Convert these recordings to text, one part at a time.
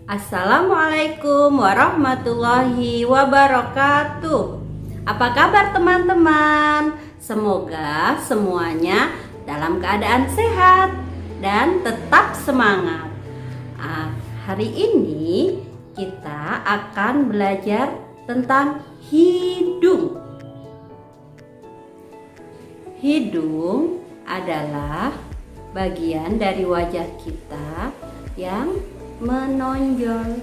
Assalamualaikum warahmatullahi wabarakatuh. Apa kabar teman-teman? Semoga semuanya dalam keadaan sehat dan tetap semangat. Hari ini kita akan belajar tentang hidung. Hidung adalah bagian dari wajah kita yang menonjol.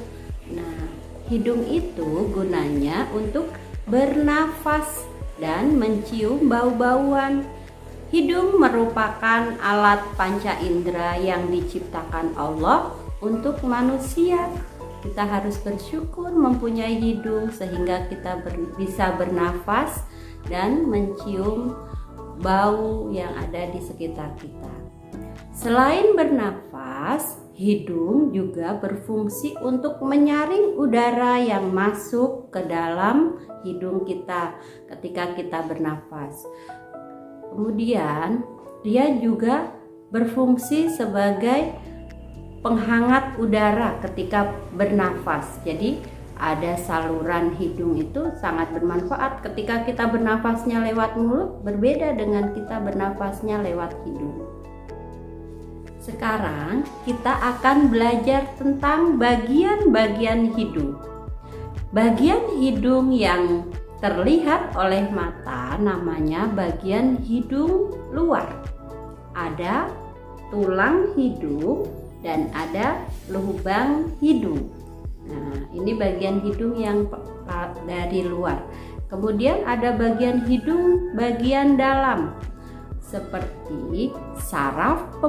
Nah, hidung itu gunanya untuk bernafas dan mencium bau-bauan. Hidung merupakan alat panca indera yang diciptakan Allah untuk manusia. Kita harus bersyukur mempunyai hidung sehingga kita bisa bernafas dan mencium bau yang ada di sekitar kita. Selain bernafas, hidung juga berfungsi untuk menyaring udara yang masuk ke dalam hidung kita ketika kita bernafas. Kemudian, dia juga berfungsi sebagai penghangat udara ketika bernafas. Jadi, ada saluran hidung itu sangat bermanfaat ketika kita bernafasnya lewat mulut, berbeda dengan kita bernafasnya lewat hidung. Sekarang kita akan belajar tentang bagian-bagian hidung. Bagian hidung yang terlihat oleh mata namanya bagian hidung luar. Ada tulang hidung dan ada lubang hidung. Nah, ini bagian hidung yang dari luar. Kemudian ada bagian hidung bagian dalam, seperti saraf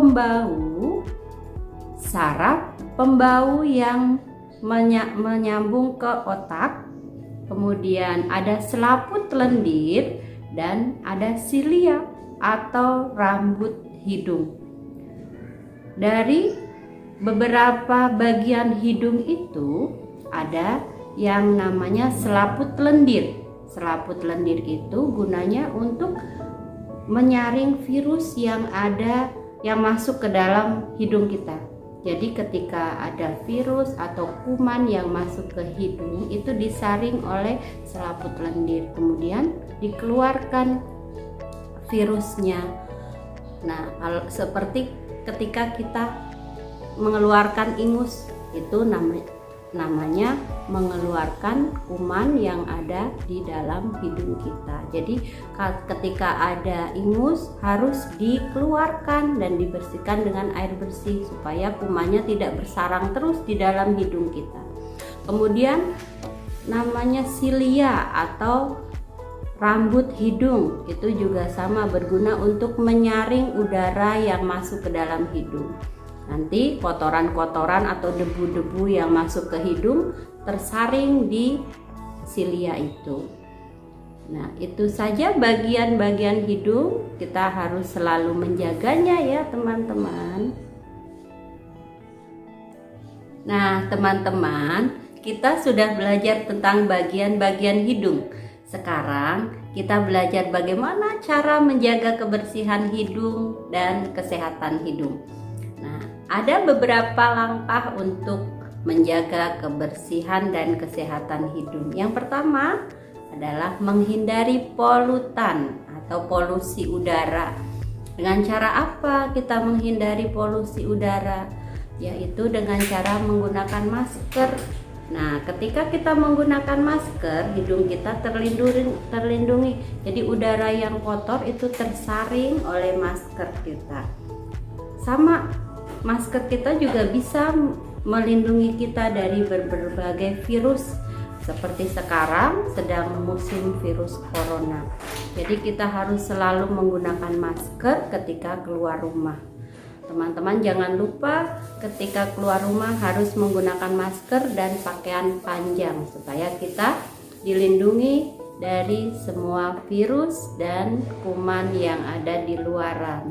pembau yang menyambung ke otak. Kemudian ada selaput lendir dan ada silia atau rambut hidung. Dari beberapa bagian hidung itu ada yang namanya selaput lendir. Selaput lendir itu gunanya untuk menyaring virus yang masuk ke dalam hidung kita. Jadi ketika ada virus atau kuman yang masuk ke hidung itu disaring oleh selaput lendir, kemudian dikeluarkan virusnya. Nah, seperti ketika kita mengeluarkan ingus, itu namanya mengeluarkan kuman yang ada di dalam hidung kita. Jadi ketika ada ingus harus dikeluarkan dan dibersihkan dengan air bersih supaya kumannya tidak bersarang terus di dalam hidung kita. Kemudian namanya silia atau rambut hidung, itu juga sama berguna untuk menyaring udara yang masuk ke dalam hidung. Nanti kotoran-kotoran atau debu-debu yang masuk ke hidung tersaring di silia itu. Nah, itu saja bagian-bagian hidung. Kita harus selalu menjaganya ya teman-teman. Nah, teman-teman, kita sudah belajar tentang bagian-bagian hidung. Sekarang kita belajar bagaimana cara menjaga kebersihan hidung dan kesehatan hidung. Ada beberapa langkah untuk menjaga kebersihan dan kesehatan hidung. Yang pertama adalah menghindari polutan atau polusi udara. Dengan cara apa kita menghindari polusi udara? Yaitu dengan cara menggunakan masker. Nah, ketika kita menggunakan masker, hidung kita terlindungi. Jadi udara yang kotor itu tersaring oleh masker kita. Sama, masker kita juga bisa melindungi kita dari berbagai virus. Seperti sekarang sedang musim virus corona. Jadi kita harus selalu menggunakan masker ketika keluar rumah. Teman-teman jangan lupa ketika keluar rumah harus menggunakan masker dan pakaian panjang supaya kita dilindungi dari semua virus dan kuman yang ada di luaran.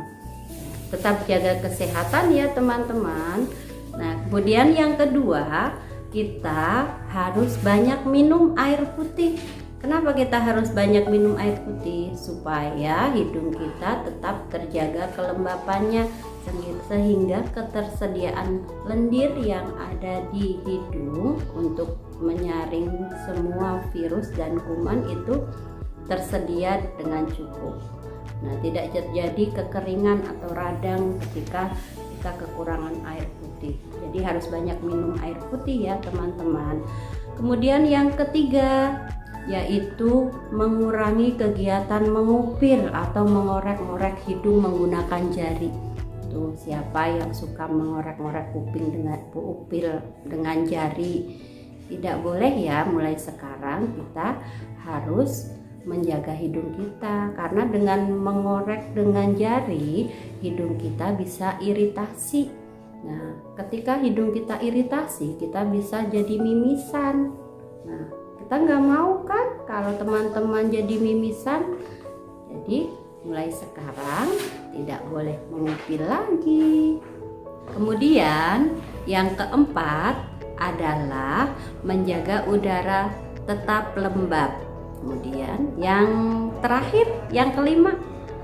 Tetap jaga kesehatan ya teman-teman. Nah, kemudian yang kedua, kita harus banyak minum air putih. Kenapa kita harus banyak minum air putih? Supaya hidung kita tetap terjaga kelembapannya, sehingga ketersediaan lendir yang ada di hidung untuk menyaring semua virus dan kuman itu tersedia dengan cukup. Nah, tidak terjadi kekeringan atau radang ketika kita kekurangan air putih. Jadi harus banyak minum air putih ya teman-teman. Kemudian yang ketiga yaitu mengurangi kegiatan mengupil atau mengorek-ngorek hidung menggunakan jari. Tuh, siapa yang suka mengorek-ngorek kuping dengan upil dengan jari? Tidak boleh ya. Mulai sekarang kita harus menjaga hidung kita, karena dengan mengorek dengan jari hidung kita bisa iritasi. Nah, ketika hidung kita iritasi, kita bisa jadi mimisan. Nah, kita nggak mau kan kalau teman-teman jadi mimisan. Jadi mulai sekarang tidak boleh mengupil lagi. Kemudian yang keempat adalah menjaga udara tetap lembab. Kemudian yang terakhir, yang kelima,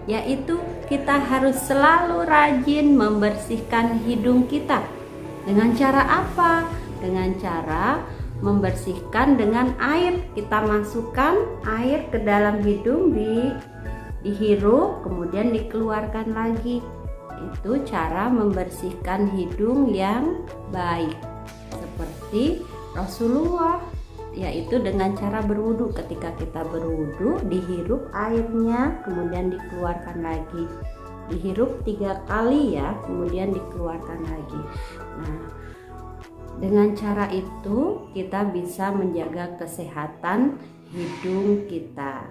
yaitu kita harus selalu rajin membersihkan hidung kita. Dengan cara apa? Dengan cara membersihkan dengan air. Kita masukkan air ke dalam hidung, dihirup, kemudian dikeluarkan lagi. Itu cara membersihkan hidung yang baik, seperti Rasulullah, yaitu dengan cara berwudu. Ketika kita berwudu, dihirup airnya, kemudian dikeluarkan lagi. Dihirup 3 kali ya, kemudian dikeluarkan lagi. Nah, dengan cara itu kita bisa menjaga kesehatan hidung kita.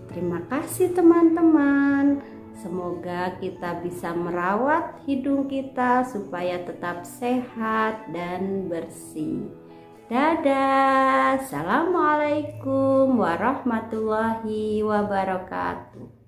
Terima kasih teman-teman. Semoga kita bisa merawat hidung kita supaya tetap sehat dan bersih. Dadah. Assalamualaikum warahmatullahi wabarakatuh.